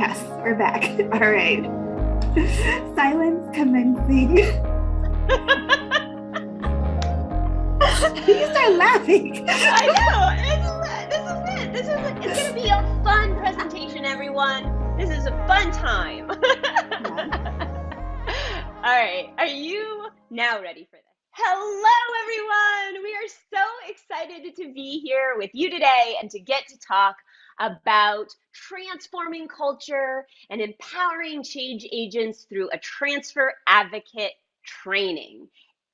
Yes, we're back. All right. Silence commencing. You start laughing. I know. This is it. It's going to be a fun presentation, everyone. This is a fun time. All right. Are you now ready for this? Hello, everyone. We are so excited to be here with you today and to get to talk about transforming culture and empowering change agents through a transfer advocate training.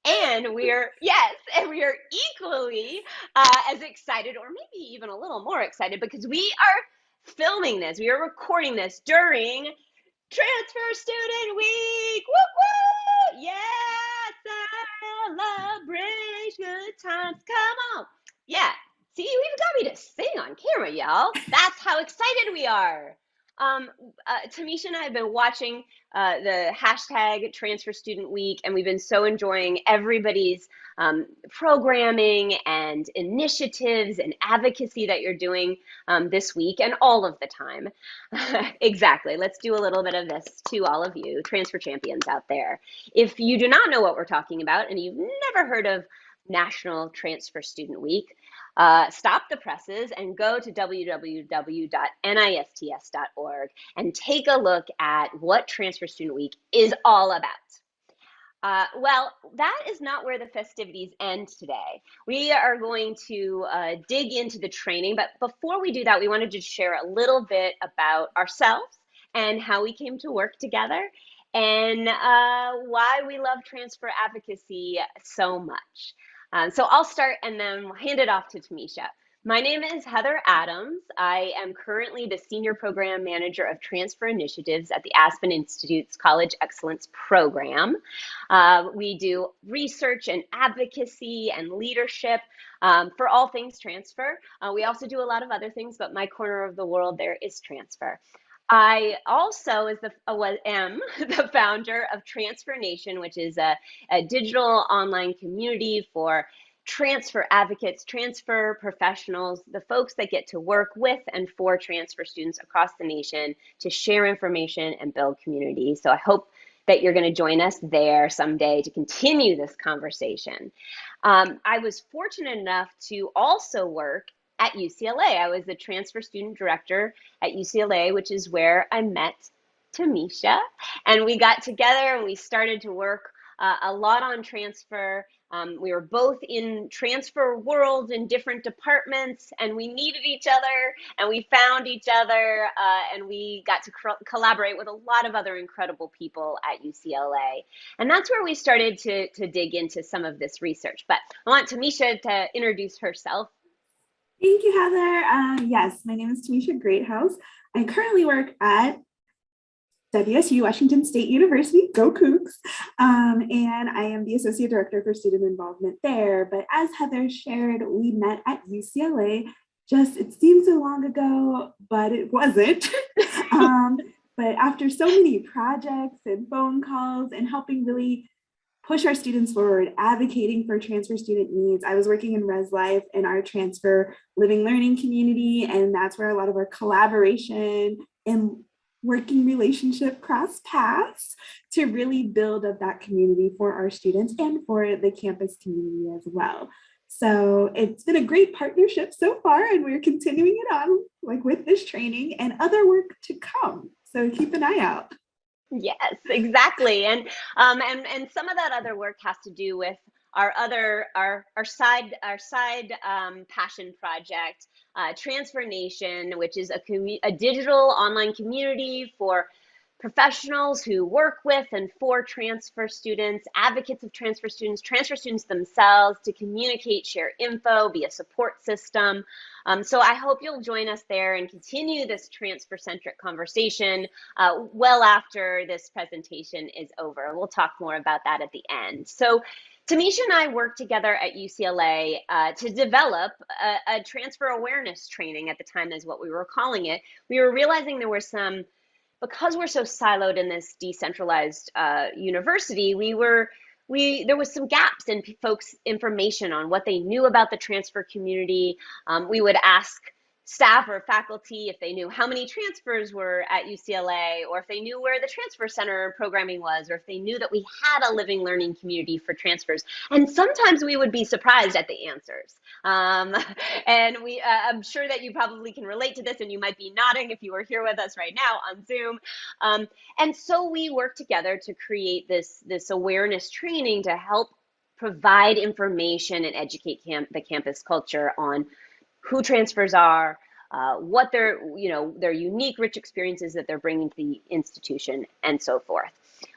And we are equally as excited, or maybe even a little more excited, because we are filming this. We are recording this during Transfer Student Week. Woo woo! Yeah, celebrate good times. Come on. Yeah. See, you even got me to sing on camera, y'all. That's how excited we are. TaMisha and I have been watching the hashtag Transfer Student Week, and we've been so enjoying everybody's programming and initiatives and advocacy that you're doing this week and all of the time. Exactly. Let's do a little bit of this to all of you transfer champions out there. If you do not know what we're talking about and you've never heard of National Transfer Student Week, stop the presses and go to www.nists.org and take a look at what Transfer Student Week is all about. Well, that is not where the festivities end today. We are going to dig into the training, but before we do that, we wanted to share a little bit about ourselves and how we came to work together and why we love transfer advocacy so much. So I'll start and then we'll hand it off to TaMisha. My name is Heather Adams. I am currently the Senior Program Manager of Transfer Initiatives at the Aspen Institute's College Excellence Program. We do research and advocacy and leadership for all things transfer. We also do a lot of other things, but my corner of the world there is transfer. I also am the founder of TransferNation, which is a digital online community for transfer advocates, transfer professionals, the folks that get to work with and for transfer students across the nation to share information and build community. So I hope that you're going to join us there someday to continue this conversation. I was fortunate enough to also work at UCLA. I was the transfer student director at UCLA, which is where I met TaMisha. And we got together and we started to work a lot on transfer. We were both in transfer world in different departments, and we needed each other, and we found each other, and we got to collaborate with a lot of other incredible people at UCLA. And that's where we started to dig into some of this research. But I want TaMisha to introduce herself. Thank you, Heather. Yes, my name is TaMisha Greathouse. I currently work at WSU, Washington State University, go Cougs, and I am the Associate Director for Student Involvement there. But as Heather shared, we met at UCLA it seems so long ago, but it wasn't. But after so many projects and phone calls and helping really push our students forward, advocating for transfer student needs. I was working in Res Life in our transfer living learning community, and that's where a lot of our collaboration and working relationship cross paths to really build up that community for our students and for the campus community as well. So it's been a great partnership so far, and we're continuing it on with this training and other work to come. So keep an eye out. Yes, exactly. And some of that other work has to do with our side passion project, TransferNation, which is a digital online community for professionals who work with and for transfer students, advocates of transfer students themselves, to communicate, share info, be a support system. So I hope you'll join us there and continue this transfer-centric conversation well after this presentation is over. We'll talk more about that at the end. So TaMisha and I worked together at UCLA to develop a transfer awareness training. At the time is what we were calling it. We were realizing there were because we're so siloed in this decentralized university, there was some gaps in folks' information on what they knew about the transfer community. We would ask staff or faculty, if they knew how many transfers were at UCLA, or if they knew where the transfer center programming was, or if they knew that we had a living learning community for transfers. And sometimes we would be surprised at the answers. And I'm sure that you probably can relate to this, and you might be nodding if you were here with us right now on Zoom. And so we worked together to create this awareness training to help provide information and educate the campus culture on who transfers are, what their unique, rich experiences that they're bringing to the institution, and so forth.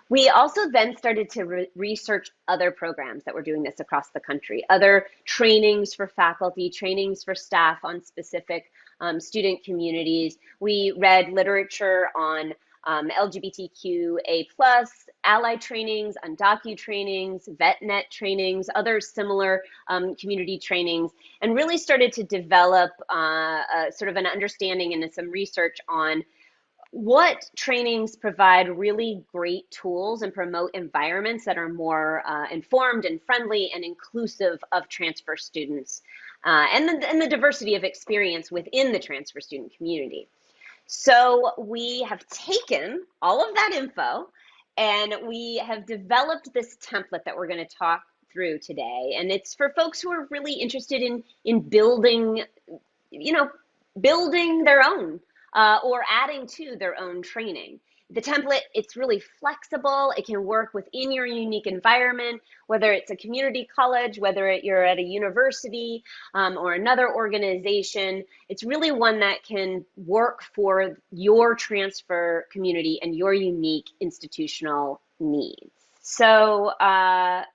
We also then started to research other programs that were doing this across the country, other trainings for faculty, trainings for staff on specific student communities. We read literature on LGBTQA+, ally trainings, undocu trainings, VetNet trainings, other similar community trainings, and really started to develop sort of an understanding and some research on what trainings provide really great tools and promote environments that are more informed and friendly and inclusive of transfer students and the diversity of experience within the transfer student community. So we have taken all of that info and we have developed this template that we're going to talk through today. And it's for folks who are really interested in building, building their own or adding to their own training. The template, it's really flexible. It can work within your unique environment, whether it's a community college, whether you're at a university or another organization. It's really one that can work for your transfer community and your unique institutional needs. So that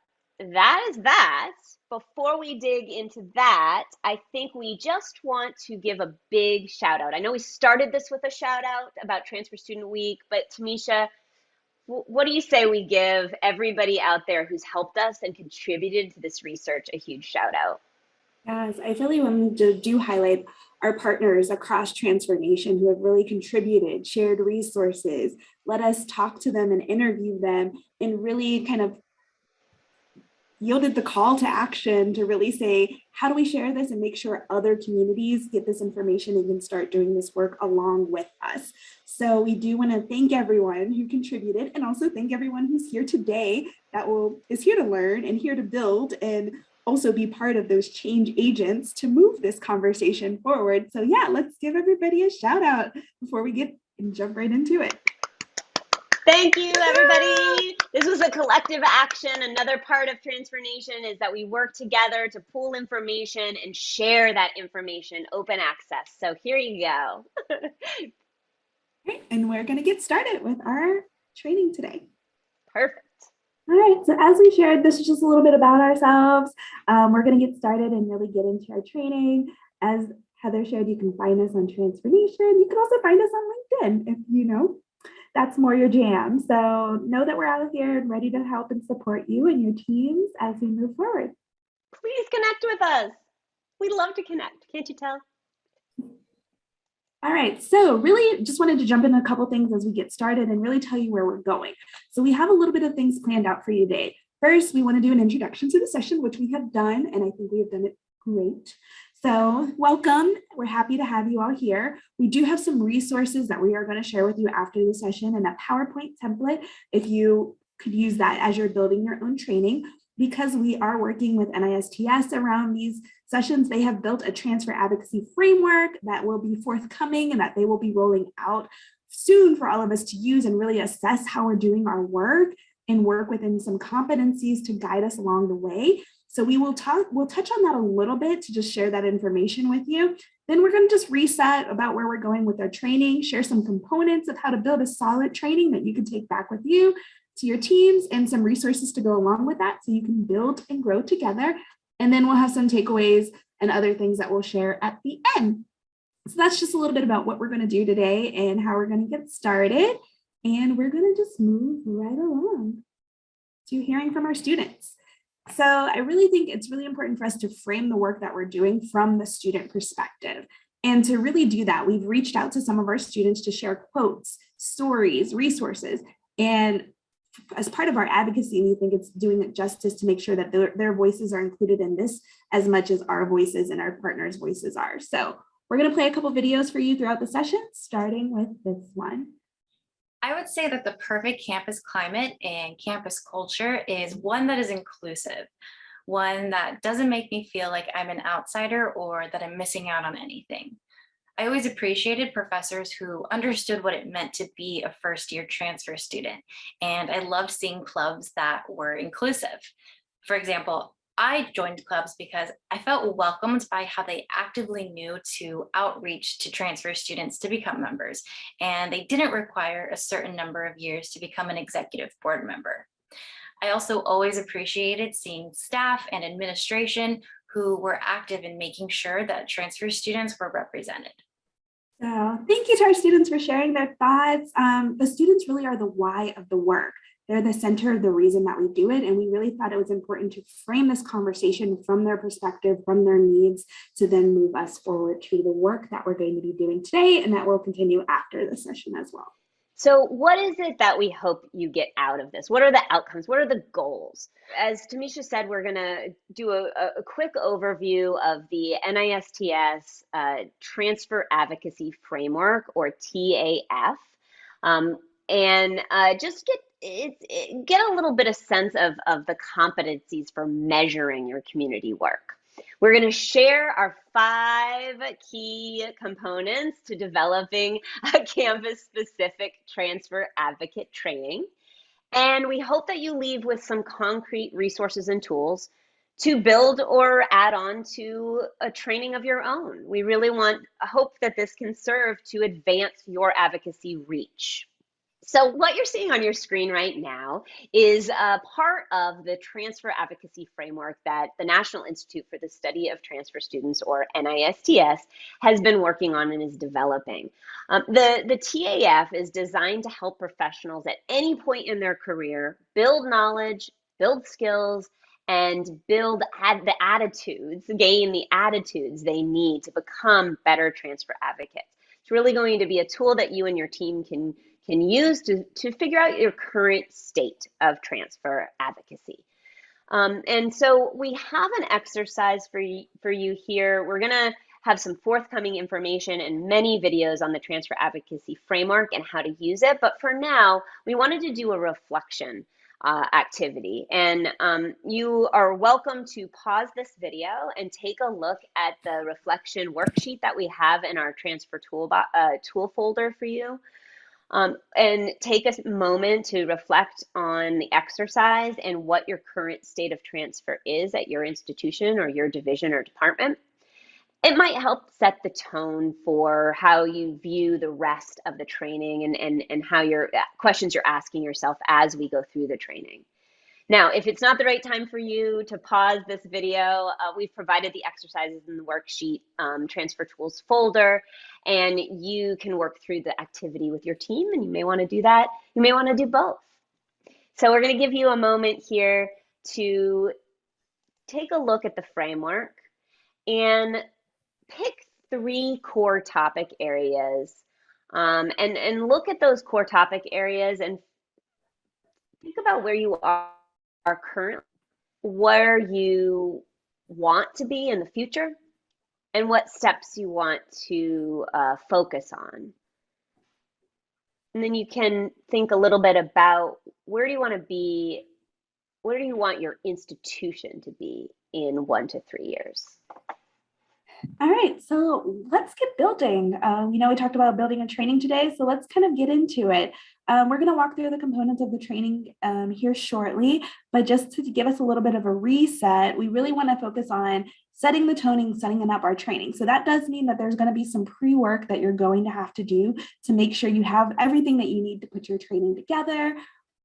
is that. Before we dig into that, I think we just want to give a big shout out. I know we started this with a shout out about Transfer Student Week, but TaMisha, what do you say we give everybody out there who's helped us and contributed to this research a huge shout out? Yes, I really want to do highlight our partners across TransferNation who have really contributed, shared resources, let us talk to them and interview them, and really kind of yielded the call to action to really say, how do we share this and make sure other communities get this information and can start doing this work along with us? So we do want to thank everyone who contributed, and also thank everyone who's here today that is here to learn and here to build and also be part of those change agents to move this conversation forward. So yeah, let's give everybody a shout out before we get and jump right into it. Thank you, everybody. This was a collective action. Another part of TransferNation is that we work together to pool information and share that information, open access. So here you go. Great, and we're going to get started with our training today. Perfect. All right, so as we shared, this is just a little bit about ourselves. We're going to get started and really get into our training. As Heather shared, you can find us on TransferNation. You can also find us on LinkedIn if that's more your jam. So know that we're out here and ready to help and support you and your teams as we move forward. Please connect with us. We'd love to connect. Can't you tell? All right, so really just wanted to jump in a couple things as we get started and really tell you where we're going. So we have a little bit of things planned out for you today. First, we want to do an introduction to the session, which we have done, and I think we have done it great. So welcome, we're happy to have you all here. We do have some resources that we are going to share with you after the session and a PowerPoint template if you could use that as you're building your own training. Because we are working with NISTS around these sessions, they have built a transfer advocacy framework that will be forthcoming and that they will be rolling out soon for all of us to use and really assess how we're doing our work and work within some competencies to guide us along the way. So we'll touch on that a little bit to just share that information with you. Then we're going to just reset about where we're going with our training, share some components of how to build a solid training that you can take back with you to your teams and some resources to go along with that so you can build and grow together. And then we'll have some takeaways and other things that we'll share at the end. So that's just a little bit about what we're going to do today and how we're going to get started. And we're going to just move right along to hearing from our students. So I really think it's really important for us to frame the work that we're doing from the student perspective. And to really do that, we've reached out to some of our students to share quotes, stories, resources. And as part of our advocacy, we think it's doing it justice to make sure that their voices are included in this as much as our voices and our partners' voices are. So We're going to play a couple videos for you throughout the session, starting with this one. I would say that the perfect campus climate and campus culture is one that is inclusive, one that doesn't make me feel like I'm an outsider or that I'm missing out on anything. I always appreciated professors who understood what it meant to be a first-year transfer student, and I loved seeing clubs that were inclusive. For example, I joined clubs because I felt welcomed by how they actively knew to outreach to transfer students to become members, and they didn't require a certain number of years to become an executive board member. I also always appreciated seeing staff and administration who were active in making sure that transfer students were represented. So thank you to our students for sharing their thoughts. The students really are the why of the work. They're the center of the reason that we do it. And we really thought it was important to frame this conversation from their perspective, from their needs, to then move us forward to the work that we're going to be doing today and that will continue after the session as well. So what is it that we hope you get out of this? What are the outcomes? What are the goals? As TaMisha said, we're going to do a quick overview of the NISTS Transfer Advocacy Framework, or TAF, and just get a little bit of sense of the competencies for measuring your community work. We're going to share our 5 key components to developing a campus-specific transfer advocate training. And we hope that you leave with some concrete resources and tools to build or add on to a training of your own. We really hope that this can serve to advance your advocacy reach. So what you're seeing on your screen right now is a part of the transfer advocacy framework that the National Institute for the Study of Transfer Students, or NISTS, has been working on and is developing. The TAF is designed to help professionals at any point in their career build knowledge, build skills, and gain the attitudes they need to become better transfer advocates. It's really going to be a tool that you and your team can use to figure out your current state of transfer advocacy. And so we have an exercise for you here. We're going to have some forthcoming information and many videos on the transfer advocacy framework and how to use it. But for now, we wanted to do a reflection activity. And you are welcome to pause this video and take a look at the reflection worksheet that we have in our transfer tool folder for you. And take a moment to reflect on the exercise and what your current state of transfer is at your institution or your division or department. It might help set the tone for how you view the rest of the training and how your questions you're asking yourself as we go through the training. Now, if it's not the right time for you to pause this video, we've provided the exercises in the worksheet transfer tools folder, and you can work through the activity with your team, and you may want to do that. You may want to do both. So we're going to give you a moment here to take a look at the framework and pick 3 core topic areas and look at those core topic areas and think about where you are currently, where you want to be in the future, and what steps you want to focus on. And then you can think a little bit about where do you want to be, where do you want your institution to be in 1 to 3 years? All right, so let's get building. We talked about building a training today, so let's kind of get into it. We're going to walk through the components of the training here shortly, but just to give us a little bit of a reset, we really want to focus on setting the toning, setting up our training. So that does mean that there's going to be some pre-work that you're going to have to do to make sure you have everything that you need to put your training together,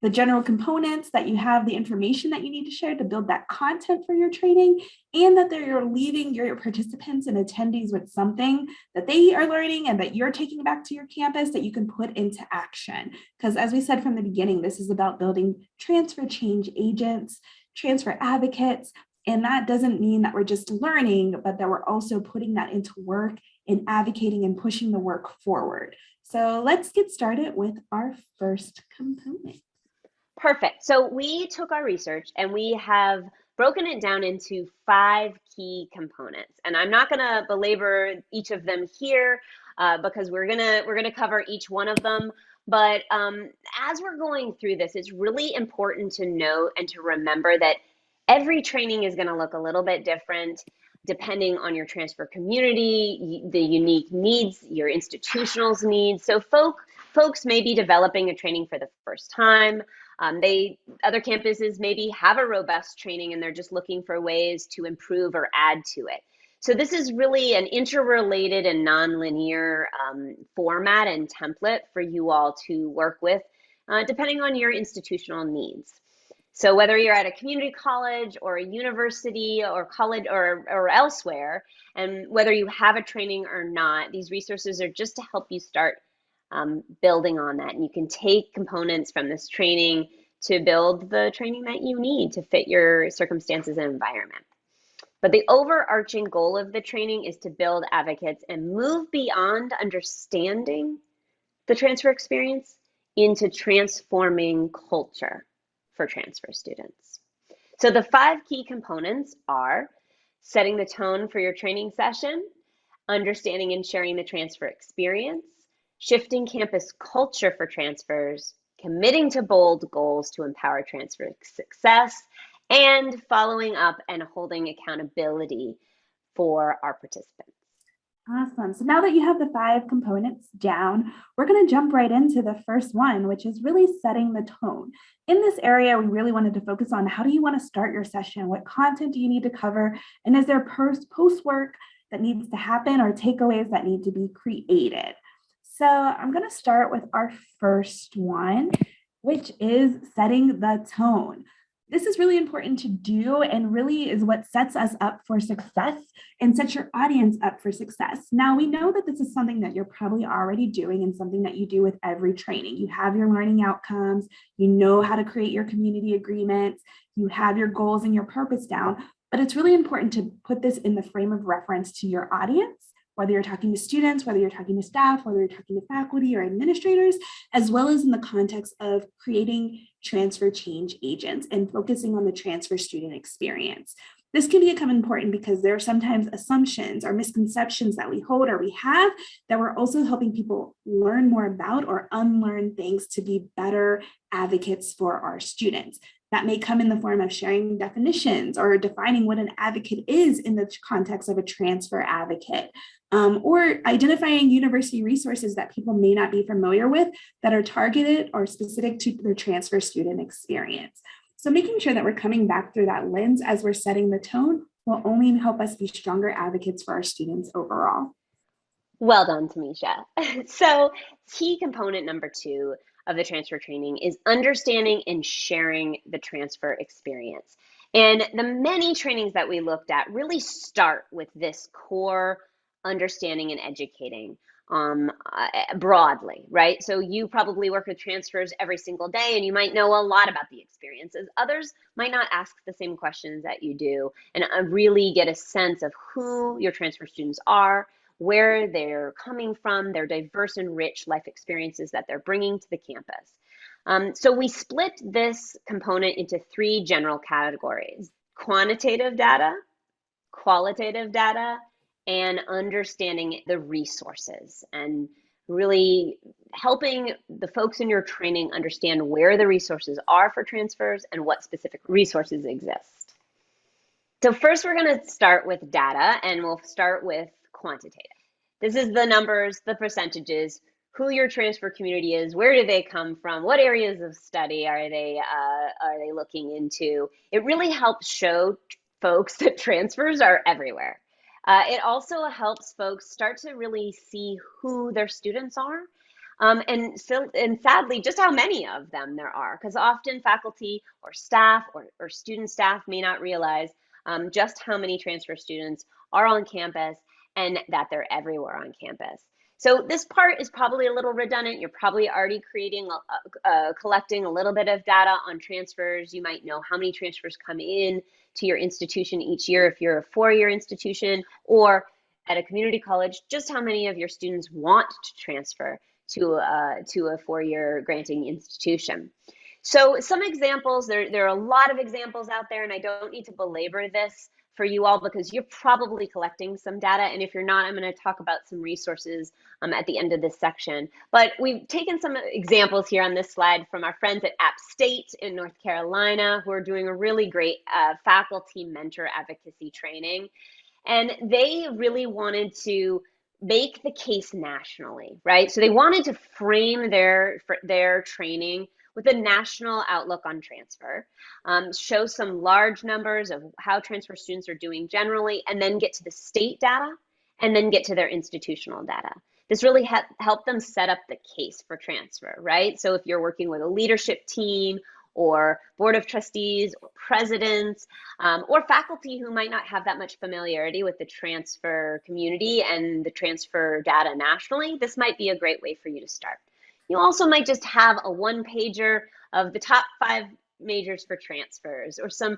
the general components, that you have the information that you need to share to build that content for your training, and that you're leaving your participants and attendees with something that they are learning and that you're taking back to your campus that you can put into action. Because as we said from the beginning, this is about building transfer change agents, transfer advocates, and that doesn't mean that we're just learning, but that we're also putting that into work and advocating and pushing the work forward. So let's get started with our first component. Perfect. So we took our research and we have broken it down into 5 key components. And I'm not going to belabor each of them here because we're gonna cover each one of them. But as we're going through this, it's really important to note and to remember that every training is going to look a little bit different depending on your transfer community, the unique needs, your institutional's needs. So folks may be developing a training for the first time. Other campuses maybe have a robust training and they're just looking for ways to improve or add to it. So this is really an interrelated and nonlinear format and template for you all to work with, depending on your institutional needs. So whether you're at a community college or a university or college or elsewhere, and whether you have a training or not, these resources are just to help you start building on that. And you can take components from this training to build the training that you need to fit your circumstances and environment. But the overarching goal of the training is to build advocates and move beyond understanding the transfer experience into transforming culture for transfer students. So the 5 key components are setting the tone for your training session, understanding and sharing the transfer experience, shifting campus culture for transfers, committing to bold goals to empower transfer success, and following up and holding accountability for our participants. Awesome. So now that you have the 5 components down, we're going to jump right into the first one, which is really setting the tone. In this area, we really wanted to focus on how do you want to start your session? What content do you need to cover? And is there post work that needs to happen or takeaways that need to be created? So I'm going to start with our first one, which is setting the tone. This is really important to do and really is what sets us up for success and sets your audience up for success. Now, we know that this is something that you're probably already doing and something that you do with every training. You have your learning outcomes, you know how to create your community agreements, you have your goals and your purpose down, but it's really important to put this in the frame of reference to your audience, whether you're talking to students, whether you're talking to staff, whether you're talking to faculty or administrators, as well as in the context of creating transfer change agents and focusing on the transfer student experience. This can become important because there are sometimes assumptions or misconceptions that we hold or we have that we're also helping people learn more about or unlearn things to be better advocates for our students. That may come in the form of sharing definitions or defining what an advocate is in the context of a transfer advocate, or identifying university resources that people may not be familiar with that are targeted or specific to their transfer student experience. So making sure that we're coming back through that lens as we're setting the tone will only help us be stronger advocates for our students overall. Well done, TaMisha. So key component number 2 of the transfer training is understanding and sharing the transfer experience. And the many trainings that we looked at really start with this core understanding and educating broadly, right? So you probably work with transfers every single day and you might know a lot about the experiences. Others might not ask the same questions that you do and really get a sense of who your transfer students are, where they're coming from, their diverse and rich life experiences that they're bringing to the campus. So we split this component into 3 general categories: quantitative data, qualitative data, and understanding the resources, and really helping the folks in your training understand where the resources are for transfers and what specific resources exist. So first we're going to start with data, and we'll start with quantitative. This is the numbers, the percentages, who your transfer community is, where do they come from, what areas of study are they looking into. It really helps show folks that transfers are everywhere. It also helps folks start to really see who their students are, and sadly, just how many of them there are, because often faculty or staff or student staff may not realize just how many transfer students are on campus and that they're everywhere on campus. So this part is probably a little redundant. You're probably already collecting a little bit of data on transfers. You might know how many transfers come in to your institution each year if you're a 4-year institution, or at a community college, just how many of your students want to transfer to a 4-year granting institution. So some examples, there are a lot of examples out there, and I don't need to belabor this for you all because you're probably collecting some data. And if you're not, I'm going to talk about some resources at the end of this section. But we've taken some examples here on this slide from our friends at App State in North Carolina, who are doing a really great faculty mentor advocacy training. And they really wanted to make the case nationally, right? So they wanted to frame their training with a national outlook on transfer, show some large numbers of how transfer students are doing generally, and then get to the state data, and then get to their institutional data. This really helped them set up the case for transfer, right? So if you're working with a leadership team or board of trustees or presidents or faculty who might not have that much familiarity with the transfer community and the transfer data nationally, this might be a great way for you to start. You also might just have a one-pager of the top 5 majors for transfers, or some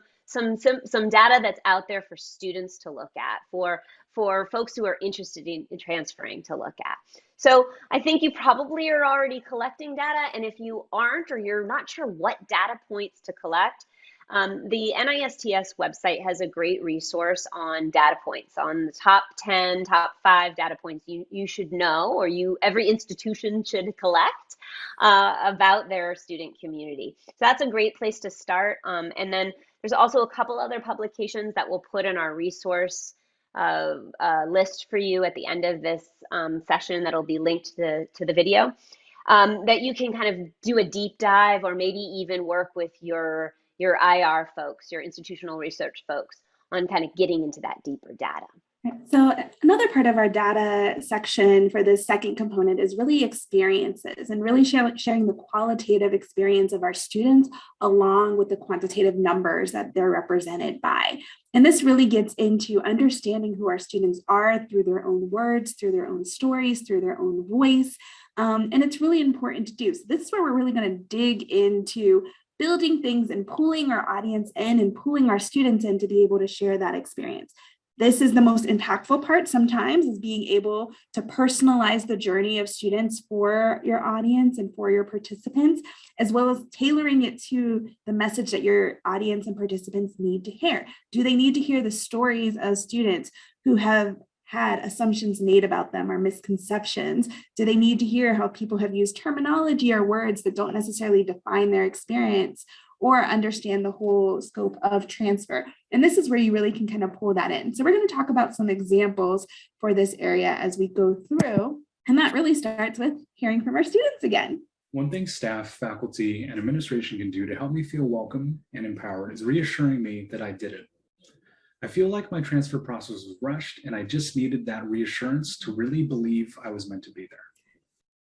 data that's out there for students to look at, for folks who are interested in transferring to look at. So I think you probably are already collecting data, and if you aren't, or you're not sure what data points to collect, the NISTS website has a great resource on data points, on the top 10, top 5 data points you should know, or every institution should collect about their student community. So that's a great place to start. And then there's also a couple other publications that we'll put in our resource list for you at the end of this session that'll be linked to the video, that you can kind of do a deep dive, or maybe even work with your IR folks, your institutional research folks, on kind of getting into that deeper data. So another part of our data section for this second component is really experiences, and really sharing the qualitative experience of our students along with the quantitative numbers that they're represented by. And this really gets into understanding who our students are through their own words, through their own stories, through their own voice. And it's really important to do. So this is where we're really going to dig into building things and pulling our audience in and pulling our students in to be able to share that experience. This is the most impactful part sometimes, is being able to personalize the journey of students for your audience and for your participants, as well as tailoring it to the message that your audience and participants need to hear. Do they need to hear the stories of students who have had assumptions made about them or misconceptions? Do they need to hear how people have used terminology or words that don't necessarily define their experience or understand the whole scope of transfer? And this is where you really can kind of pull that in. So we're going to talk about some examples for this area as we go through. And that really starts with hearing from our students again. One thing staff, faculty, and administration can do to help me feel welcome and empowered is reassuring me that I did it. I feel like my transfer process was rushed, and I just needed that reassurance to really believe I was meant to be there.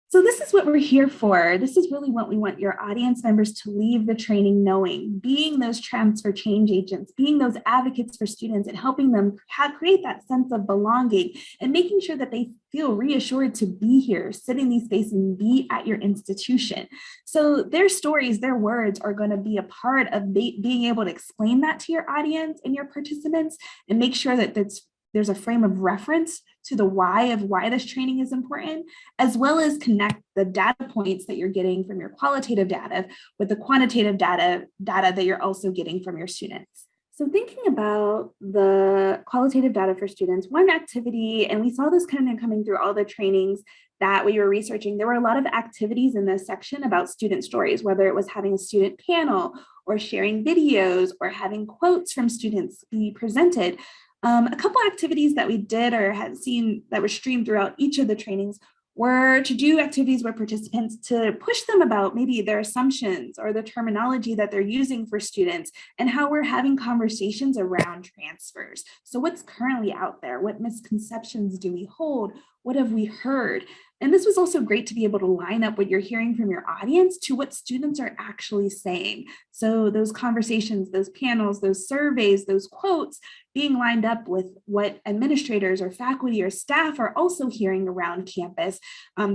So this is what we're here for. This is really what we want your audience members to leave the training knowing, being those transfer change agents, being those advocates for students, and helping them create that sense of belonging, and making sure that they feel reassured to be here, sit in these spaces and be at your institution. So their stories, their words are going to be a part of being able to explain that to your audience and your participants, and make sure that there's a frame of reference to the why this training is important, as well as connect the data points that you're getting from your qualitative data with the quantitative data that you're also getting from your students. So thinking about the qualitative data for students, one activity, and we saw this kind of coming through all the trainings that we were researching, there were a lot of activities in this section about student stories, whether it was having a student panel or sharing videos or having quotes from students be presented. A couple activities that we did or had seen that were streamed throughout each of the trainings were to do activities where participants to push them about maybe their assumptions or the terminology that they're using for students, and how we're having conversations around transfers. So what's currently out there? What misconceptions do we hold? What have we heard? And this was also great to be able to line up what you're hearing from your audience to what students are actually saying. So those conversations, those panels, those surveys, those quotes being lined up with what administrators or faculty or staff are also hearing around campus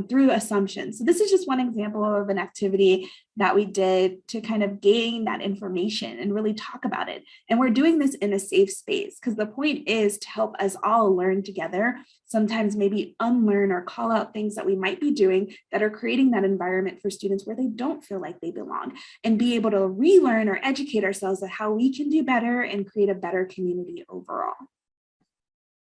through assumptions. So this is just one example of an activity that we did to kind of gain that information and really talk about it. And we're doing this in a safe space because the point is to help us all learn together, sometimes maybe unlearn or call out things that we might be doing that are creating that environment for students where they don't feel like they belong, and be able to relearn or educate ourselves on how we can do better and create a better community overall.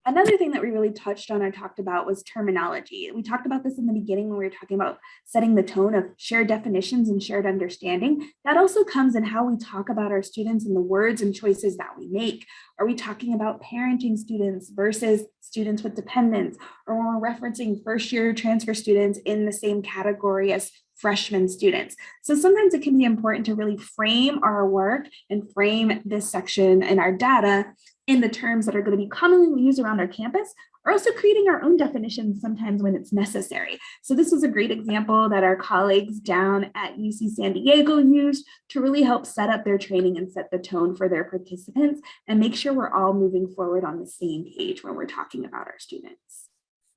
Another thing that we really touched on or talked about was terminology. We talked about this in the beginning when we were talking about setting the tone of shared definitions and shared understanding. That also comes in how we talk about our students and the words and choices that we make. Are we talking about parenting students versus students with dependents? Or when we're referencing first-year transfer students in the same category as freshman students. So sometimes it can be important to really frame our work and frame this section in our data in the terms that are going to be commonly used around our campus, or also creating our own definitions sometimes when it's necessary. So this was a great example that our colleagues down at UC San Diego used to really help set up their training and set the tone for their participants and make sure we're all moving forward on the same page when we're talking about our students.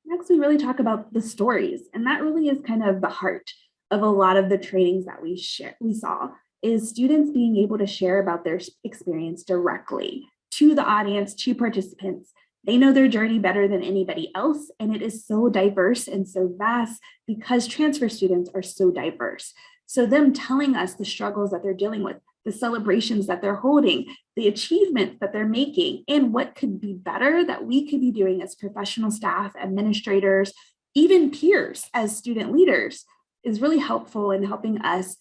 Next, we really talk about the stories, and that really is kind of the heart of a lot of the trainings that we saw, is students being able to share about their experience directly to the audience, to participants. They know their journey better than anybody else, and it is so diverse and so vast because transfer students are so diverse. So them telling us the struggles that they're dealing with, the celebrations that they're holding, the achievements that they're making, and what could be better that we could be doing as professional staff, administrators, even peers as student leaders, is really helpful in helping us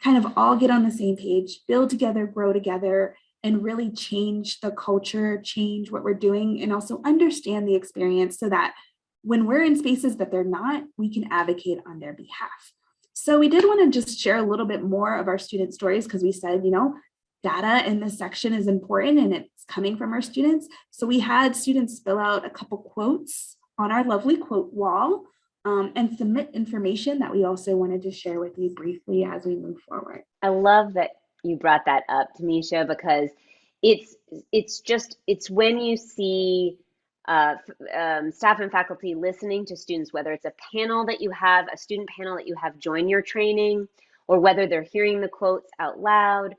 kind of all get on the same page, build together, grow together, and really change the culture, change what we're doing, and also understand the experience so that when we're in spaces that they're not, we can advocate on their behalf. So we did want to just share a little bit more of our student stories because we said, data in this section is important and it's coming from our students. So we had students fill out a couple quotes on our lovely quote wall and submit information that we also wanted to share with you briefly as we move forward. I love that you brought that up, TaMisha, because it's when you see staff and faculty listening to students, whether it's a panel that you have, a student panel that you have join your training, or whether they're hearing the quotes out loud,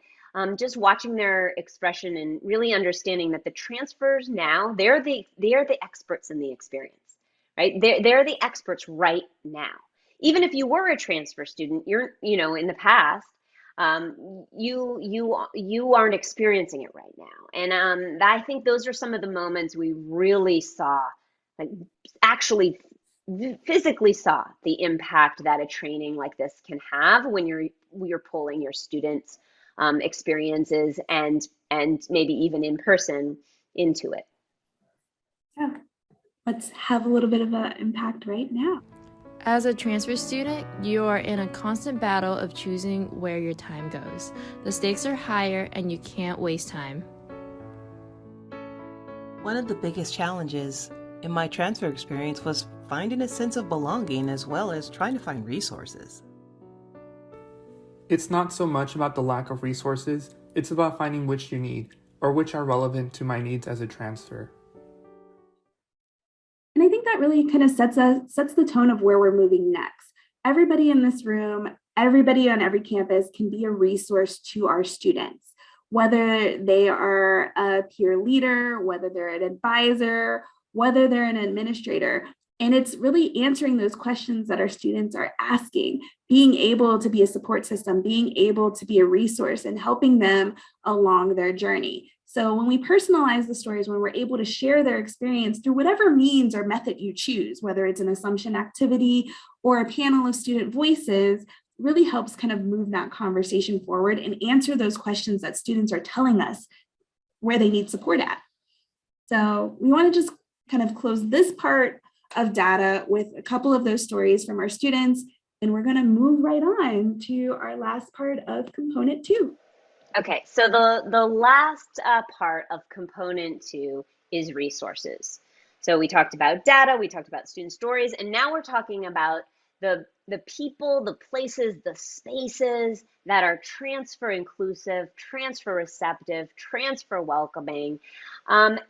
just watching their expression and really understanding that the transfers now, they're the experts in the experience. Right? They're the experts right now. Even if you were a transfer student, in the past, you aren't experiencing it right now. And I think those are some of the moments we really saw, like actually physically saw the impact that a training like this can have when you're pulling your students' experiences and maybe even in person into it. Yeah. Let's have a little bit of an impact right now. As a transfer student, you are in a constant battle of choosing where your time goes. The stakes are higher and you can't waste time. One of the biggest challenges in my transfer experience was finding a sense of belonging as well as trying to find resources. It's not so much about the lack of resources, it's about finding which you need or which are relevant to my needs as a transfer. And I think that really kind of sets the tone of where we're moving next. Everybody in this room, everybody on every campus can be a resource to our students, whether they are a peer leader, whether they're an advisor, whether they're an administrator. And it's really answering those questions that our students are asking, being able to be a support system, being able to be a resource and helping them along their journey. So when we personalize the stories, when we're able to share their experience through whatever means or method you choose, whether it's an assumption activity or a panel of student voices, really helps kind of move that conversation forward and answer those questions that students are telling us where they need support at. So we want to just kind of close this part of data with a couple of those stories from our students, and we're going to move right on to our last part of component 2. Okay, so the last part of component 2 is resources. So we talked about data, we talked about student stories, and now we're talking about the people, the places, the spaces that are transfer inclusive, transfer receptive, transfer welcoming. And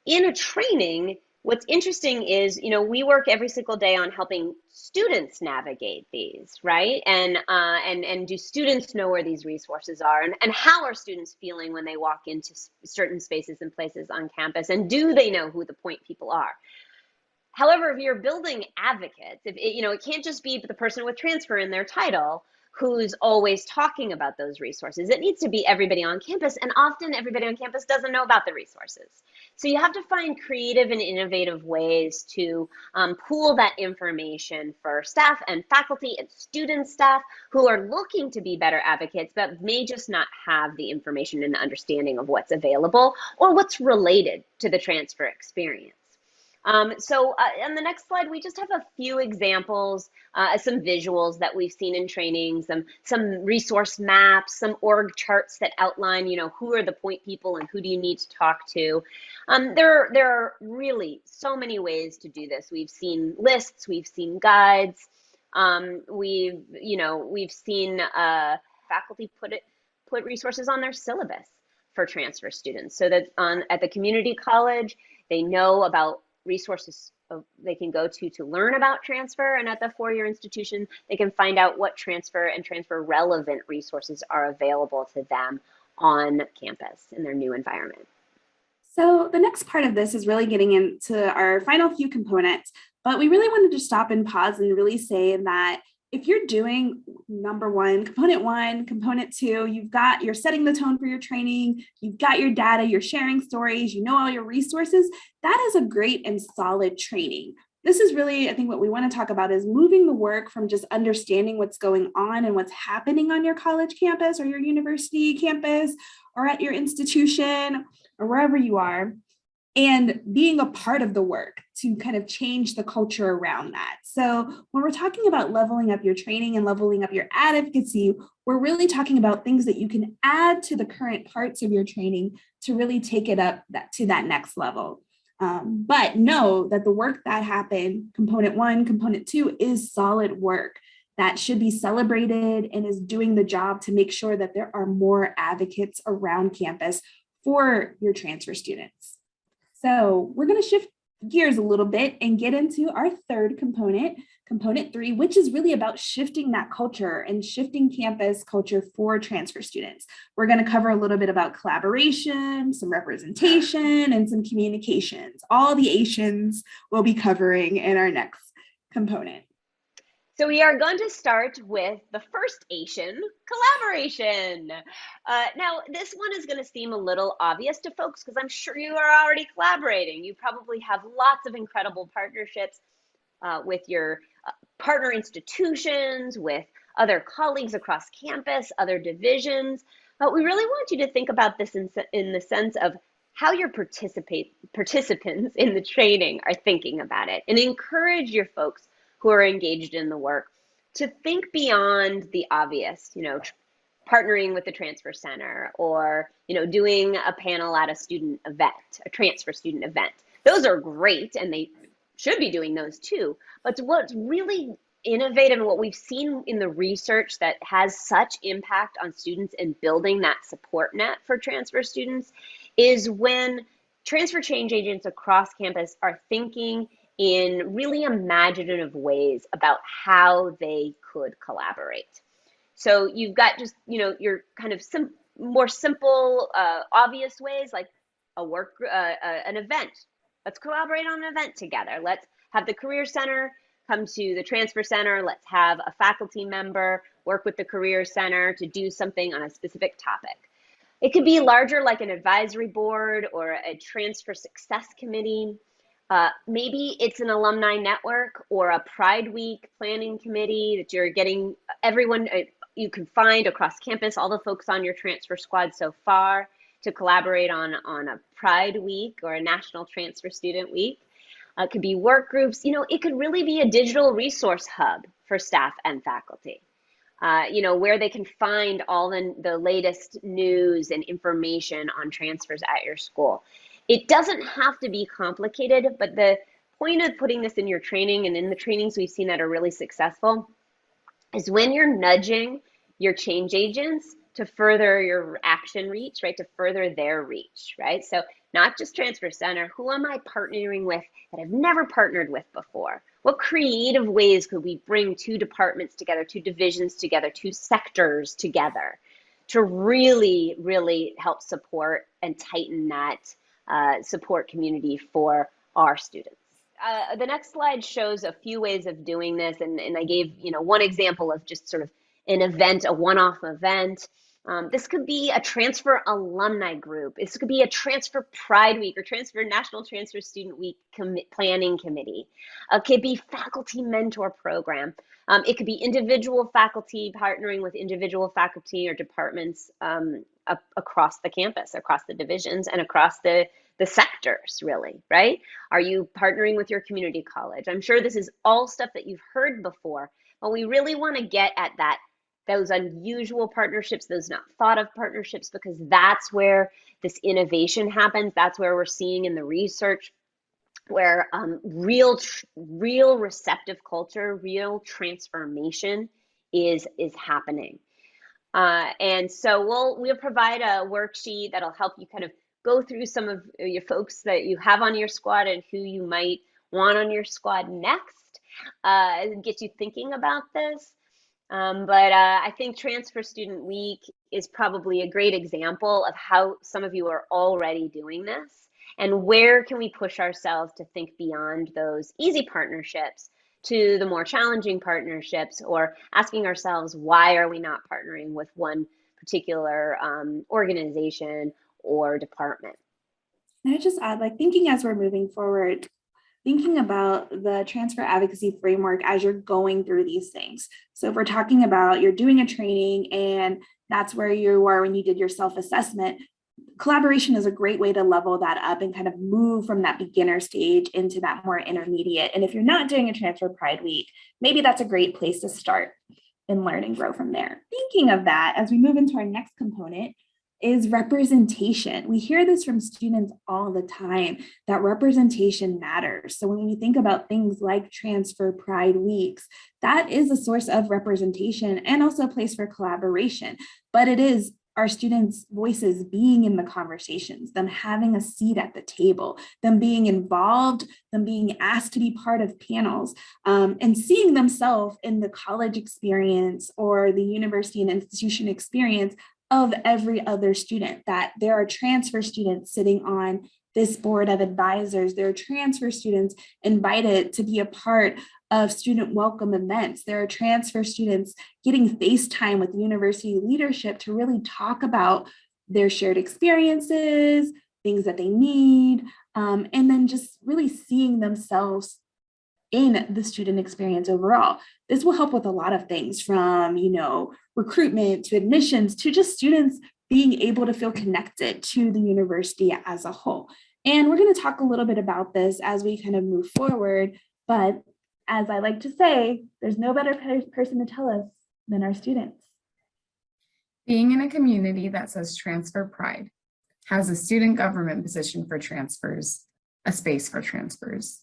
in a training, What's interesting is, we work every single day on helping students navigate these, right? And do students know where these resources are, and how are students feeling when they walk into certain spaces and places on campus, and do they know who the point people are? However, if you're building advocates, it can't just be the person with transfer in their title who's always talking about those resources. It needs to be everybody on campus, and often everybody on campus doesn't know about the resources. So you have to find creative and innovative ways to pool that information for staff and faculty and student staff who are looking to be better advocates, but may just not have the information and understanding of what's available or what's related to the transfer experience. So on the next slide, we just have a few examples, some visuals that we've seen in training, some resource maps, some org charts that outline, who are the point people and who do you need to talk to. There are really so many ways to do this. We've seen lists, we've seen guides, we've seen faculty put resources on their syllabus for transfer students, so that at the community college, they know about resources they can go to learn about transfer, and at the four-year institution, they can find out what transfer and transfer relevant resources are available to them on campus in their new environment. So the next part of this is really getting into our final few components, but we really wanted to stop and pause and really say that if you're doing number one, component two, you're setting the tone for your training, you've got your data, you're sharing stories, you know all your resources, that is a great and solid training. This is really, I think, what we want to talk about is moving the work from just understanding what's going on and what's happening on your college campus or your university campus or at your institution or wherever you are, and being a part of the work to kind of change the culture around that. So when we're talking about leveling up your training and leveling up your advocacy, we're really talking about things that you can add to the current parts of your training to really take it up to that next level. But know that the work that happened, component one, component two, is solid work that should be celebrated and is doing the job to make sure that there are more advocates around campus for your transfer students. So we're going to shift gears a little bit and get into our third component, component three, which is really about shifting that culture and shifting campus culture for transfer students. We're going to cover a little bit about collaboration, some representation, and some communications. All the Asians we'll be covering in our next component. So we are going to start with the first Asian, collaboration. Now, this one is going to seem a little obvious to folks because I'm sure you are already collaborating. You probably have lots of incredible partnerships with your partner institutions, with other colleagues across campus, other divisions. But we really want you to think about this in the sense of how your participants in the training are thinking about it, and encourage your folks who are engaged in the work to think beyond the obvious, partnering with the transfer center or, doing a panel at a student event, a transfer student event. Those are great, and they should be doing those too. But what's really innovative and what we've seen in the research that has such impact on students and building that support net for transfer students is when transfer change agents across campus are thinking in really imaginative ways about how they could collaborate. So you've got just, your kind of more simple, obvious ways, like an event. Let's collaborate on an event together. Let's have the Career Center come to the Transfer Center. Let's have a faculty member work with the Career Center to do something on a specific topic. It could be larger, like an advisory board or a transfer success committee. Maybe it's an alumni network or a Pride Week planning committee that you're getting everyone you can find across campus, all the folks on your transfer squad so far, to collaborate on a Pride Week or a National Transfer Student Week. It could be work groups. It could really be a digital resource hub for staff and faculty, where they can find all the latest news and information on transfers at your school. It doesn't have to be complicated, but the point of putting this in your training and in the trainings we've seen that are really successful is when you're nudging your change agents to further your action reach, right? To further their reach, right? So not just Transfer Center, who am I partnering with that I've never partnered with before? What creative ways could we bring two departments together, two divisions together, two sectors together to really, really help support and tighten that support community for our students? The next slide shows a few ways of doing this, and I gave one example of just sort of an event, a one-off event. This could be a transfer alumni group. This could be a transfer pride week or National Transfer Student Week planning committee. It could be faculty mentor program. It could be individual faculty partnering with individual faculty or departments across the campus, across the divisions, and across the sectors, really, right? Are you partnering with your community college? I'm sure this is all stuff that you've heard before, but we really want to get at those unusual partnerships, those not thought of partnerships, because that's where this innovation happens. That's where we're seeing in the research where real receptive culture, real transformation is happening. And so we'll provide a worksheet that'll help you kind of go through some of your folks that you have on your squad and who you might want on your squad next, and get you thinking about this. But I think Transfer Student Week is probably a great example of how some of you are already doing this, and where can we push ourselves to think beyond those easy partnerships to the more challenging partnerships, or asking ourselves, why are we not partnering with one particular organization or department? And I just add, like, thinking as we're moving forward, thinking about the transfer advocacy framework as you're going through these things. So if we're talking about you're doing a training and that's where you were when you did your self-assessment, collaboration is a great way to level that up and kind of move from that beginner stage into that more intermediate. And if you're not doing a Transfer Pride Week, maybe that's a great place to start and learn and grow from there. Thinking of that, as we move into our next component, is representation. We hear this from students all the time, that representation matters. So when we think about things like Transfer Pride Weeks, that is a source of representation and also a place for collaboration. But it is our students' voices being in the conversations, them having a seat at the table, them being involved, them being asked to be part of panels, and seeing themselves in the college experience or the university and institution experience of every other student, that there are transfer students sitting on this board of advisors. There are transfer students invited to be a part of student welcome events. There are transfer students getting FaceTime with university leadership to really talk about their shared experiences, things that they need, and then just really seeing themselves in the student experience overall. This will help with a lot of things, from, recruitment to admissions to just students being able to feel connected to the university as a whole. And we're going to talk a little bit about this as we kind of move forward. But as I like to say, there's no better person to tell us than our students. Being in a community that says Transfer Pride, has a student government position for transfers, a space for transfers.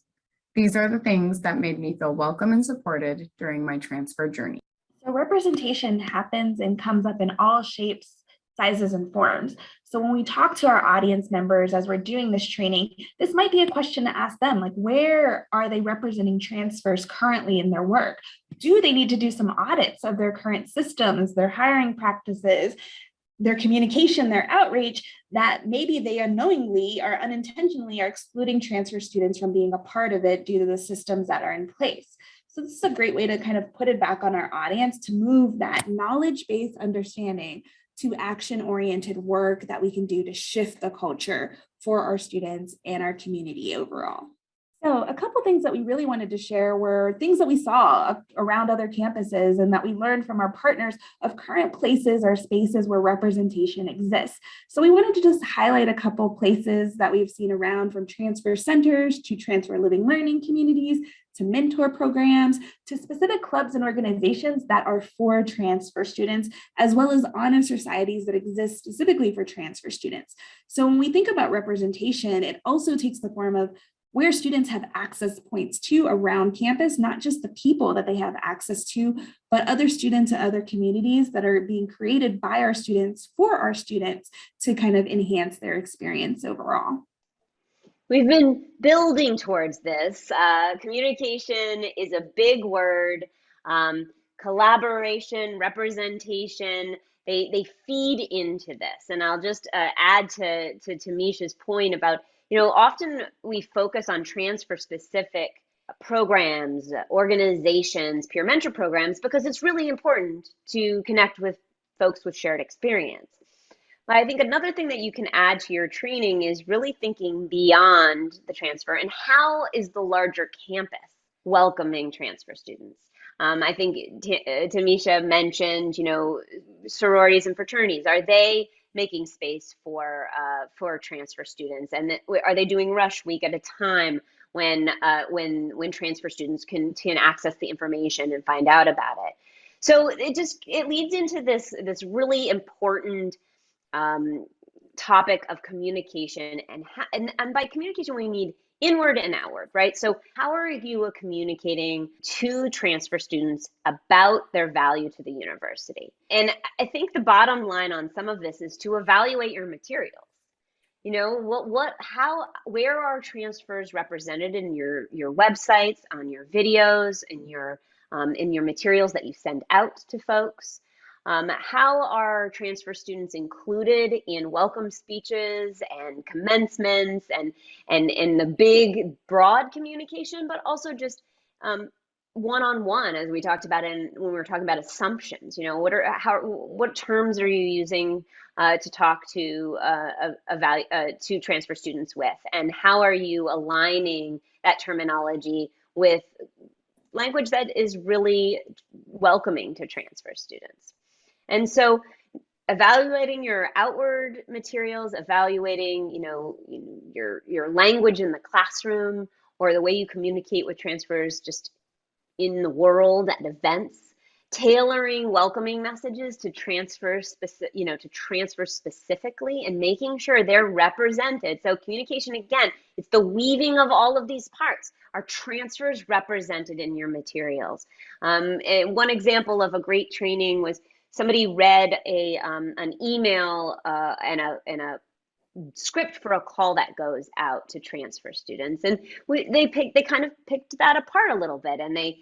These are the things that made me feel welcome and supported during my transfer journey. So representation happens and comes up in all shapes, sizes, and forms. So when we talk to our audience members as we're doing this training, this might be a question to ask them, like, where are they representing transfers currently in their work? Do they need to do some audits of their current systems, their hiring practices, their communication, their outreach, that maybe they unknowingly or unintentionally are excluding transfer students from being a part of it due to the systems that are in place? So this is a great way to kind of put it back on our audience to move that knowledge-based understanding to action-oriented work that we can do to shift the culture for our students and our community overall. So a couple things that we really wanted to share were things that we saw around other campuses and that we learned from our partners of current places or spaces where representation exists. So we wanted to just highlight a couple places that we've seen around, from transfer centers to transfer living learning communities to mentor programs to specific clubs and organizations that are for transfer students, as well as honor societies that exist specifically for transfer students. So when we think about representation, it also takes the form of where students have access points to around campus, not just the people that they have access to, but other students and other communities that are being created by our students for our students to kind of enhance their experience overall. We've been building towards this. Communication is a big word. Collaboration, representation, they feed into this. And I'll just add to TaMisha's point about, often we focus on transfer-specific programs, organizations, peer mentor programs, because it's really important to connect with folks with shared experience. But I think another thing that you can add to your training is really thinking beyond the transfer and how is the larger campus welcoming transfer students. I think TaMisha mentioned, sororities and fraternities. Are they making space for transfer students? And are they doing rush week at a time when transfer students can access the information and find out about it? So it leads into this really important topic of communication, and by communication we need inward and outward, right? So how are you communicating to transfer students about their value to the university? And I think the bottom line on some of this is to evaluate your materials. Where are transfers represented in your websites, on your videos, in your materials that you send out to folks? How are transfer students included in welcome speeches and commencements and the big broad communication, but also just one-on-one, as we talked about when we were talking about assumptions? What terms are you using to talk to transfer students with, and how are you aligning that terminology with language that is really welcoming to transfer students? And so evaluating your outward materials, evaluating, your language in the classroom or the way you communicate with transfers just in the world at events, tailoring welcoming messages to transfer specifically and making sure they're represented. So communication, again, it's the weaving of all of these parts. Are transfers represented in your materials? One example of a great training was somebody read an email and a script for a call that goes out to transfer students, and they kind of picked that apart a little bit, and they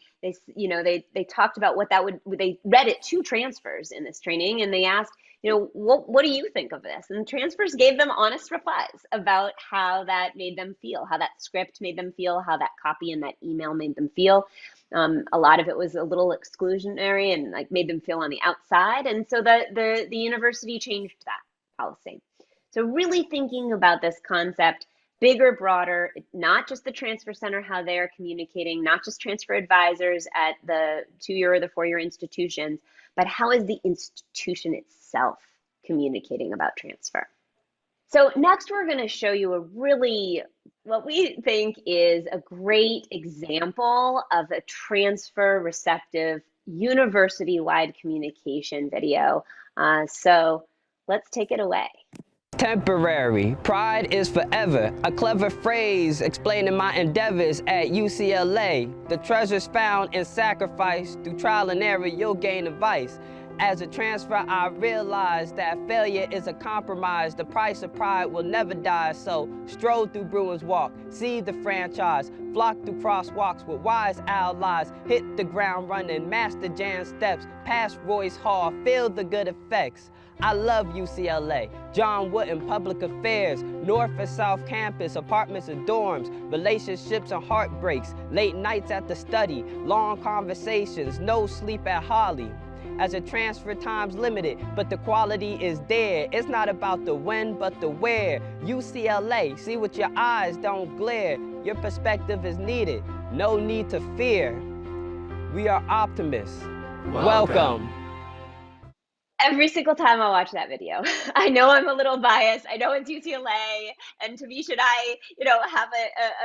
talked about what that would. They read it to transfers in this training, and they asked, what do you think of this? And transfers gave them honest replies about how that made them feel, how that script made them feel, how that copy and that email made them feel. A lot of it was a little exclusionary and made them feel on the outside, and so the university changed that policy. So really thinking about this concept, bigger, broader, not just the transfer center, how they are communicating, not just transfer advisors at the 2-year or the 4-year institutions, but how is the institution itself communicating about transfer? So next we're going to show you what we think is a great example of a transfer receptive university-wide communication video. So let's take it away. Temporary, pride is forever. A clever phrase explaining my endeavors at UCLA. The treasures found in sacrifice, through trial and error you'll gain advice. As a transfer, I realized that failure is a compromise. The price of pride will never die. So stroll through Bruins Walk, see the franchise, flock through crosswalks with wise allies, hit the ground running, master Jan steps, past Royce Hall, feel the good effects. I love UCLA, John Wooden, public affairs, North and South Campus, apartments and dorms, relationships and heartbreaks, late nights at the study, long conversations, no sleep at Holly. As a transfer, time's limited, but the quality is there. It's not about the when, but the where. UCLA, see with your eyes, don't glare. Your perspective is needed, no need to fear. We are optimists. Welcome. Every single time I watch that video, I know I'm a little biased. I know it's UCLA, and TaMisha and I, have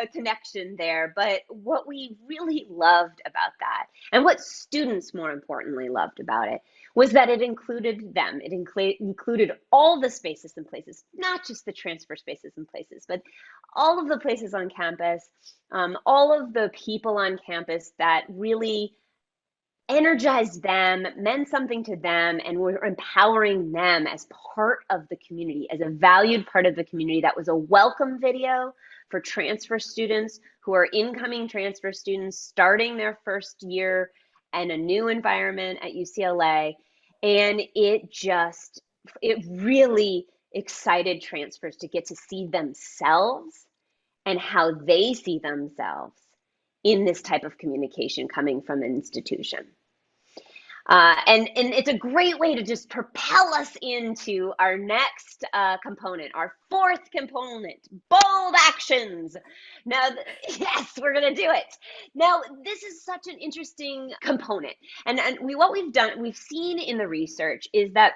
a connection there. But what we really loved about that, and what students more importantly loved about it, was that it included them. It included all the spaces and places, not just the transfer spaces and places, but all of the places on campus, all of the people on campus that really energized them, meant something to them, and were empowering them as part of the community, as a valued part of the community. That was a welcome video for transfer students who are incoming transfer students starting their first year in a new environment at UCLA. And it really excited transfers to get to see themselves and how they see themselves in this type of communication coming from an institution. And it's a great way to just propel us into our next component, our fourth component, bold actions. Now, yes, we're going to do it. Now, this is such an interesting component. And what we've seen in the research is that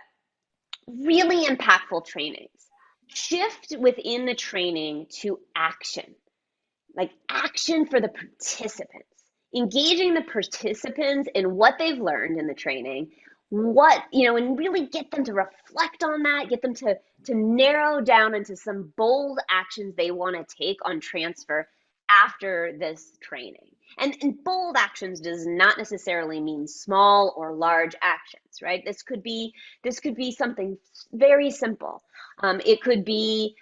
really impactful trainings shift within the training to action, like action for the participants. Engaging the participants in what they've learned in the training, and really get them to reflect on that, get them to narrow down into some bold actions they want to take on transfer after this training. And bold actions does not necessarily mean small or large actions, right? This could be something very simple. It could be,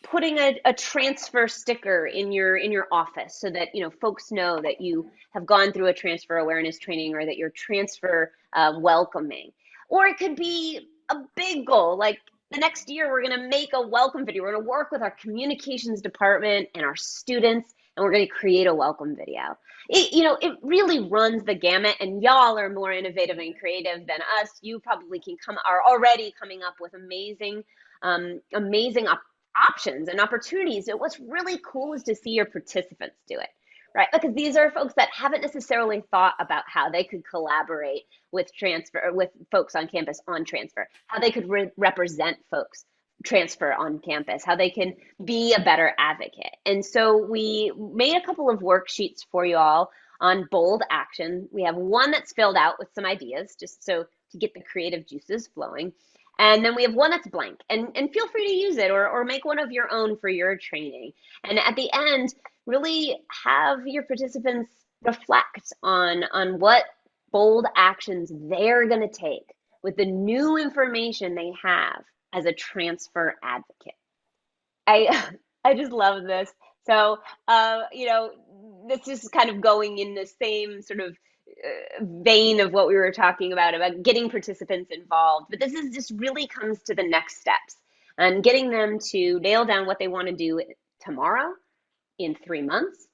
putting a transfer sticker in your office so that folks know that you have gone through a transfer awareness training, or that you're transfer welcoming. Or it could be a big goal, like the next year we're going to make a welcome video. We're going to work with our communications department and our students, and we're going to create a welcome video. It really runs the gamut, and y'all are more innovative and creative than us. You probably are already coming up with amazing options and opportunities. And what's really cool is to see your participants do it, right? Because these are folks that haven't necessarily thought about how they could collaborate with folks on campus on transfer, how they could represent folks transfer on campus, how they can be a better advocate. And so we made a couple of worksheets for you all on bold action. We have one that's filled out with some ideas, just so to get the creative juices flowing. And then we have one that's blank, and feel free to use it or make one of your own for your training. And at the end, really have your participants reflect on what bold actions they're going to take with the new information they have as a transfer advocate. I just love this. So, this is kind of going in the same sort of vein of what we were talking about getting participants involved. But this is just really comes to the next steps and getting them to nail down what they want to do tomorrow, in 3 months,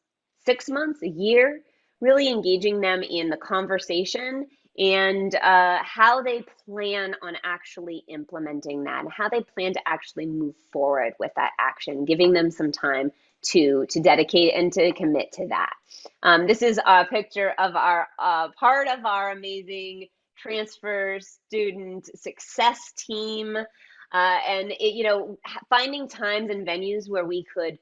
6 months, a year, really engaging them in the conversation and how they plan on actually implementing that, and how they plan to actually move forward with that action, giving them some time to dedicate and to commit to that. This is a picture of our part of our amazing transfer student success team, and finding times and venues where we could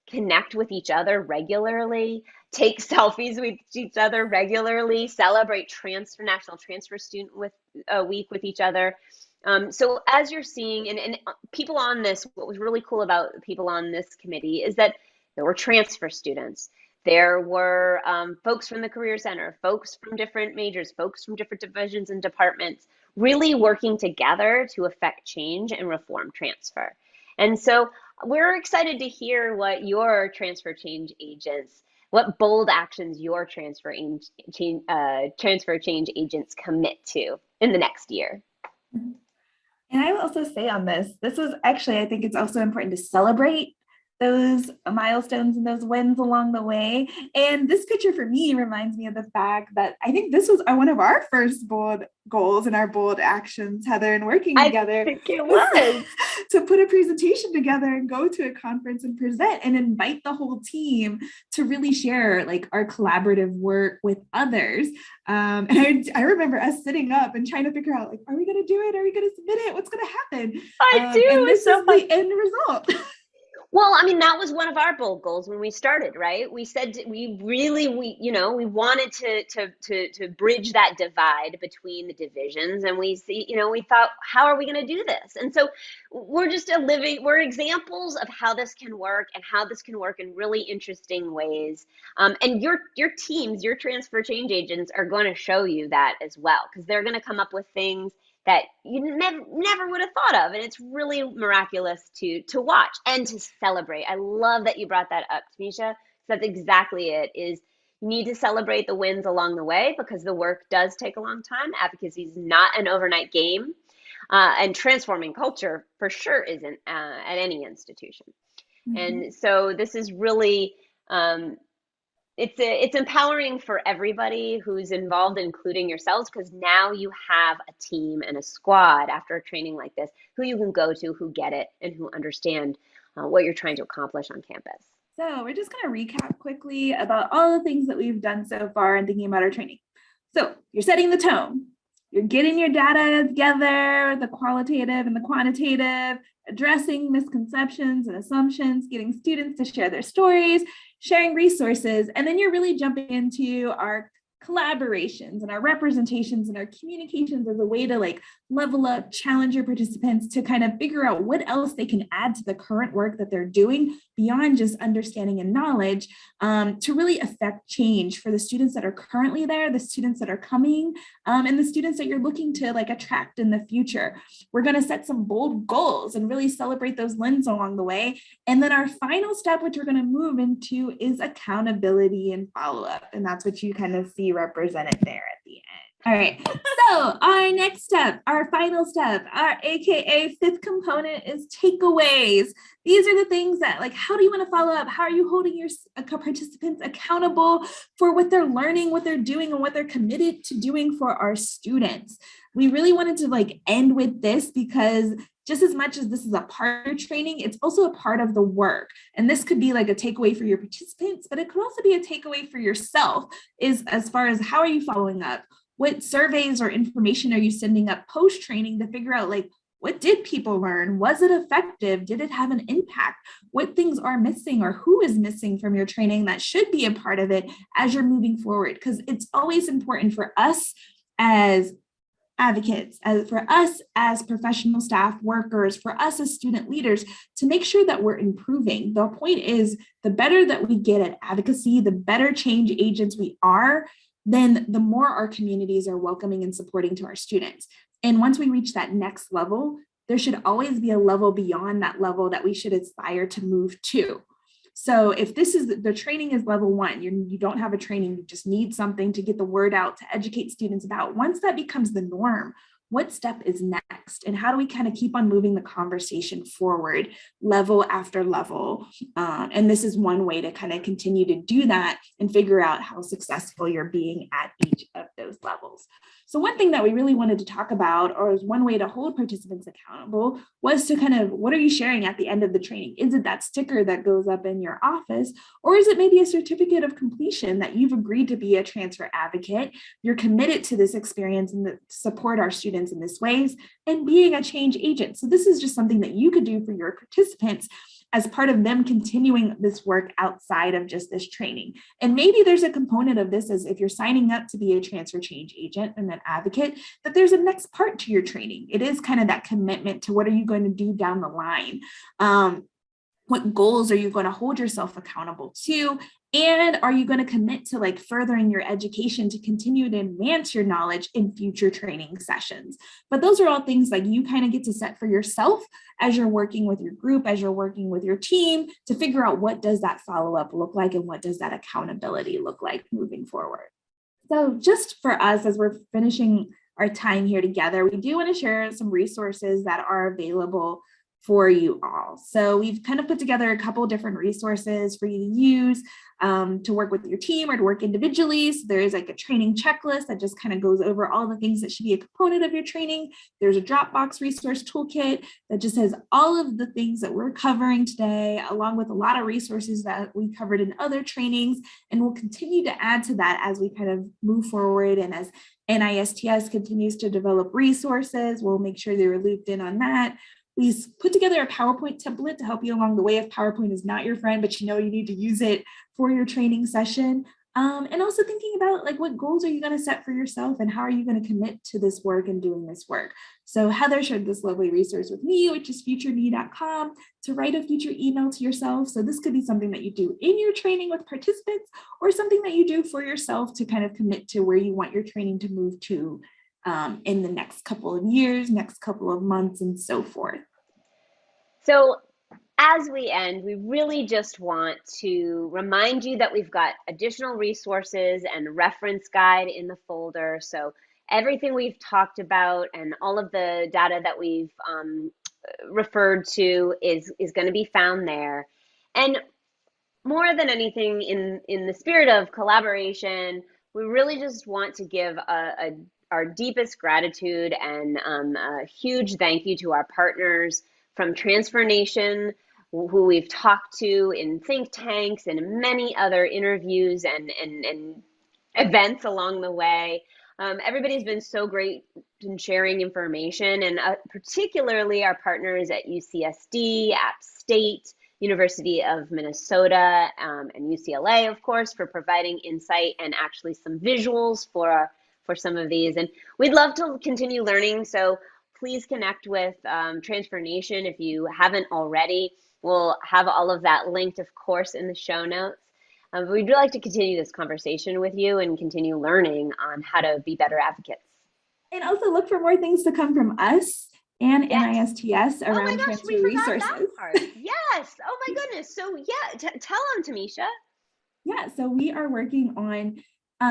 connect with each other regularly, take selfies with each other regularly, celebrate National Transfer Student Week with each other. So as you're seeing, and people on this, what was really cool about people on this committee is that there were transfer students. There were folks from the Career Center, folks from different majors, folks from different divisions and departments, really working together to affect change and reform transfer. And so we're excited to hear what your transfer change agents, what bold actions your transfer change agents commit to in the next year. And I will also say on this is actually, I think it's also important to celebrate those milestones and those wins along the way. And this picture for me reminds me of the fact that I think this was one of our first bold goals and our bold actions, Heather, and working together. I think it was. To put a presentation together and go to a conference and present and invite the whole team to really share like our collaborative work with others. And I remember us sitting up and trying to figure out, like, are we going to do it? Are we going to submit it? What's going to happen? I do. And this is the end result. Well, I mean, that was one of our bold goals when we started, right? We said we wanted to bridge that divide between the divisions, and we thought, how are we going to do this? And so we're examples of how this can work and how this can work in really interesting ways. And your teams, your transfer change agents are going to show you that as well, because they're going to come up with things that you never would have thought of. And it's really miraculous to watch and to celebrate. I love that you brought that up, TaMisha. That's exactly it, is you need to celebrate the wins along the way, because the work does take a long time. Advocacy is not an overnight game. And transforming culture for sure isn't at any institution. Mm-hmm. And so this is really, it's empowering for everybody who's involved, including yourselves, because now you have a team and a squad after a training like this who you can go to, who get it, and who understand what you're trying to accomplish on campus. So we're just going to recap quickly about all the things that we've done so far in thinking about our training. So you're setting the tone. You're getting your data together, the qualitative and the quantitative, addressing misconceptions and assumptions, getting students to share their stories, sharing resources, and then you're really jumping into our collaborations and our representations and our communications as a way to like level up, challenge your participants to kind of figure out what else they can add to the current work that they're doing beyond just understanding and knowledge, to really affect change for the students that are currently there, the students that are coming, and the students that you're looking to like attract in the future. We're going to set some bold goals and really celebrate those wins along the way. And then our final step, which we're going to move into, is accountability and follow-up. And that's what you kind of see represented there at the end. All right, so our next step, our final step, our AKA fifth component, is takeaways. These are the things that, like, how do you want to follow up? How are you holding your participants accountable for what they're learning, what they're doing, and what they're committed to doing for our students? We really wanted to like end with this because just as much as this is a part of training, it's also a part of the work. And this could be like a takeaway for your participants, but it could also be a takeaway for yourself, is as far as how are you following up? What surveys or information are you sending up post-training to figure out, like, what did people learn? Was it effective? Did it have an impact? What things are missing, or who is missing from your training that should be a part of it as you're moving forward? Because it's always important for us as advocates, for us as professional staff workers, for us as student leaders, to make sure that we're improving. The point is, the better that we get at advocacy, the better change agents we are, then the more our communities are welcoming and supporting to our students. And once we reach that next level, there should always be a level beyond that level that we should aspire to move to. So if this is the training is level one, you don't have a training, you just need something to get the word out, to educate students about. Once that becomes the norm, what step is next? And how do we kind of keep on moving the conversation forward, level after level? And this is one way to kind of continue to do that and figure out how successful you're being at each of those levels. So one thing that we really wanted to talk about, or is one way to hold participants accountable, was to kind of, what are you sharing at the end of the training? Is it that sticker that goes up in your office? Or is it maybe a certificate of completion that you've agreed to be a transfer advocate? You're committed to this experience and to support our students in this ways, and being a change agent. So this is just something that you could do for your participants as part of them continuing this work outside of just this training. And maybe there's a component of this, as if you're signing up to be a transfer change agent and an advocate, that there's a next part to your training. It is kind of that commitment to what are you going to do down the line? What goals are you going to hold yourself accountable to? And are you going to commit to like furthering your education to continue to advance your knowledge in future training sessions? But those are all things like you kind of get to set for yourself as you're working with your group, as you're working with your team, to figure out what does that follow-up look like and what does that accountability look like moving forward. So just for us, as we're finishing our time here together, we do want to share some resources that are available for you all. So we've kind of put together a couple different resources for you to use to work with your team or to work individually. So there is like a training checklist that just kind of goes over all the things that should be a component of your training. There's a Dropbox resource toolkit that just has all of the things that we're covering today, along with a lot of resources that we covered in other trainings. And we'll continue to add to that as we kind of move forward, and as NISTS continues to develop resources, we'll make sure they're looped in on that. We put together a PowerPoint template to help you along the way if PowerPoint is not your friend, but you know you need to use it for your training session. And also thinking about like, what goals are you going to set for yourself and how are you going to commit to this work and doing this work? So Heather shared this lovely resource with me, which is futureme.com, to write a future email to yourself. So this could be something that you do in your training with participants, or something that you do for yourself to kind of commit to where you want your training to move to in the next couple of years, next couple of months, and so forth. So as we end, we really just want to remind you that we've got additional resources and reference guide in the folder. So everything we've talked about and all of the data that we've referred to is going to be found there. And more than anything, in the spirit of collaboration, we really just want to give our deepest gratitude and a huge thank you to our partners from TransferNation, who we've talked to in think tanks and many other interviews and events along the way. Everybody's been so great in sharing information, and particularly our partners at UCSD, App State, University of Minnesota, and UCLA, of course, for providing insight and actually some visuals for some of these. And we'd love to continue learning, so please connect with TransferNation if you haven't already. We'll have all of that linked, of course, in the show notes. But we'd like to continue this conversation with you and continue learning on how to be better advocates. And also look for more things to come from us and NISTS around transfer resources. That part. Yes. Oh my goodness. So yeah, tell them, TaMisha. Yeah, so we are working on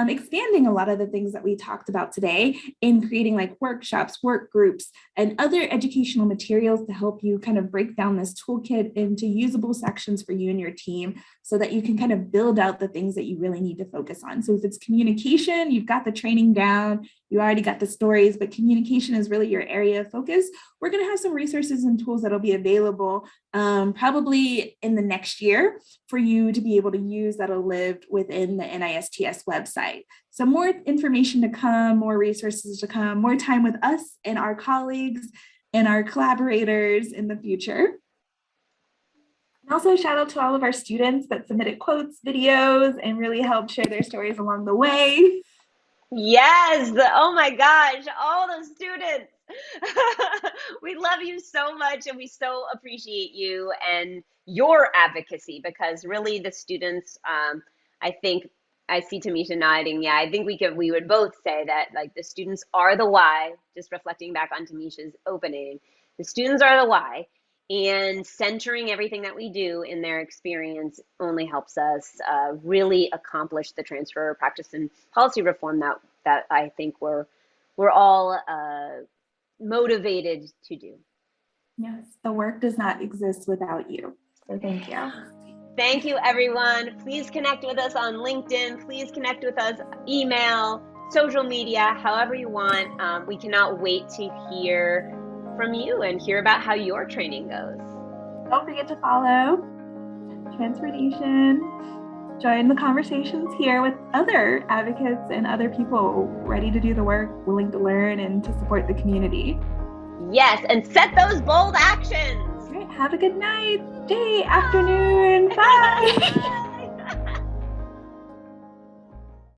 expanding a lot of the things that we talked about today in creating like workshops, work groups, and other educational materials to help you kind of break down this toolkit into usable sections for you and your team so that you can kind of build out the things that you really need to focus on. So if it's communication, you've got the training down, you already got the stories, but communication is really your area of focus. We're going to have some resources and tools that'll be available probably in the next year for you to be able to use that'll live within the NISTS website. So more information to come, more resources to come, more time with us and our colleagues and our collaborators in the future. And also shout out to all of our students that submitted quotes, videos, and really helped share their stories along the way. Yes. Oh my gosh. All the students. We love you so much, and we so appreciate you and your advocacy, because really the students, I think I see TaMisha nodding. Yeah, I think we would both say that like the students are the why, just reflecting back on TaMisha's opening. The students are the why, and centering everything that we do in their experience only helps us really accomplish the transfer, practice, and policy reform that I think we're all motivated to do. Yes, the work does not exist without you. So thank you. Thank you, everyone. Please connect with us on LinkedIn. Please connect with us, email, social media, however you want. We cannot wait to hear from you and hear about how your training goes. Don't forget to follow TransferNation. Join the conversations here with other advocates and other people ready to do the work, willing to learn, and to support the community. Yes, and set those bold actions. All right, have a good night, day, afternoon. Bye.